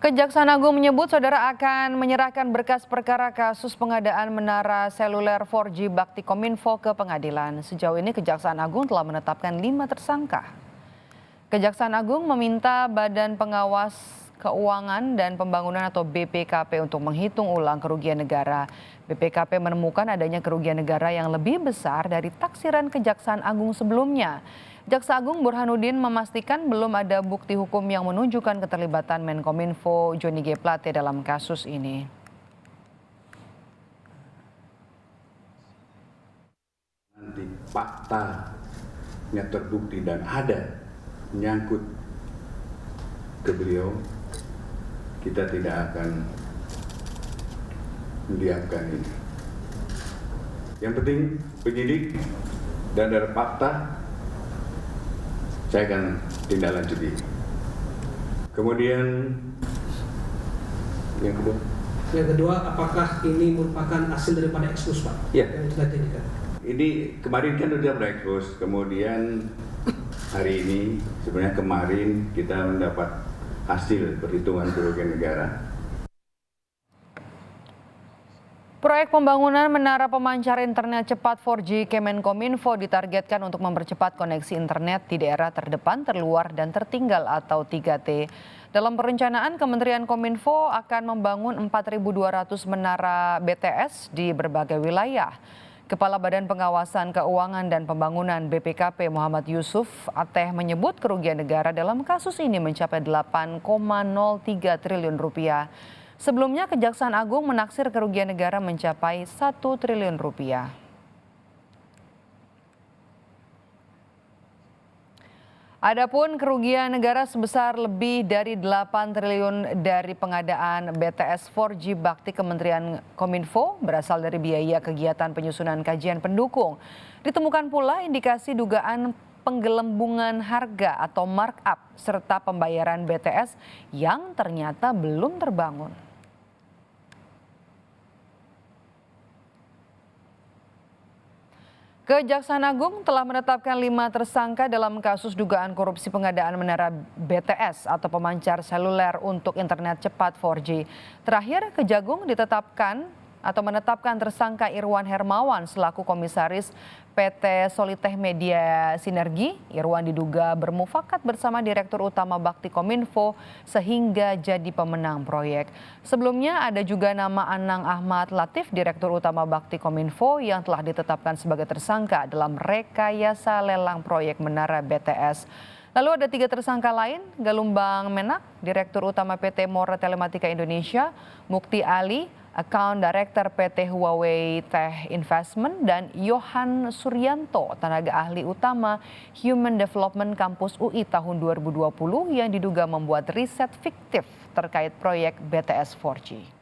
Kejaksaan Agung menyebut saudara akan menyerahkan berkas perkara kasus pengadaan menara seluler 4G Bakti Kominfo ke pengadilan. Sejauh ini Kejaksaan Agung telah menetapkan 5 tersangka. Kejaksaan Agung meminta Badan Pengawas Keuangan dan Pembangunan atau BPKP untuk menghitung ulang kerugian negara. BPKP menemukan adanya kerugian negara yang lebih besar dari taksiran Kejaksaan Agung sebelumnya. Jaksa Agung Burhanuddin memastikan belum ada bukti hukum yang menunjukkan keterlibatan Menkominfo Johnny G. Plate dalam kasus ini. Nanti faktanya terbukti dan ada menyangkut ke beliau, kita tidak akan mendiamkan ini. Yang penting penyidik dan ada fakta, saya akan tindak lanjuti. Kemudian yang kedua, apakah ini merupakan hasil daripada ekspos, Pak? Ya. Yang sudah dijadikan. Ini kemarin kan sudah berekspos, kemudian hari ini, sebenarnya kemarin kita mendapat hasil perhitungan kerugian negara. Proyek pembangunan menara pemancar internet cepat 4G Kemenkominfo ditargetkan untuk mempercepat koneksi internet di daerah terdepan, terluar, dan tertinggal atau 3T. Dalam perencanaan, Kementerian Kominfo akan membangun 4.200 menara BTS di berbagai wilayah. Kepala Badan Pengawasan Keuangan dan Pembangunan BPKP Muhammad Yusuf Ateh menyebut kerugian negara dalam kasus ini mencapai 8,03 triliun rupiah. Sebelumnya Kejaksaan Agung menaksir kerugian negara mencapai 1 triliun rupiah. Adapun kerugian negara sebesar lebih dari 8 triliun dari pengadaan BTS 4G Bakti Kementerian Kominfo berasal dari biaya kegiatan penyusunan kajian pendukung. Ditemukan pula indikasi dugaan penggelembungan harga atau markup serta pembayaran BTS yang ternyata belum terbangun. Kejaksaan Agung telah menetapkan 5 tersangka dalam kasus dugaan korupsi pengadaan menara BTS atau pemancar seluler untuk internet cepat 4G. Terakhir, Kejagung menetapkan tersangka Irwan Hermawan selaku komisaris PT Solitech Media Sinergi. Irwan diduga bermufakat bersama Direktur Utama Bakti Kominfo sehingga jadi pemenang proyek. Sebelumnya ada juga nama Anang Ahmad Latif, Direktur Utama Bakti Kominfo yang telah ditetapkan sebagai tersangka dalam rekayasa lelang proyek menara BTS. Lalu ada 3 tersangka lain, Galumbang Menak, Direktur Utama PT Mora Telematika Indonesia, Mukti Ali, Account Director PT Huawei Tech Investment, dan Yohan Suryanto, tenaga ahli utama Human Development Kampus UI tahun 2020 yang diduga membuat riset fiktif terkait proyek BTS 4G.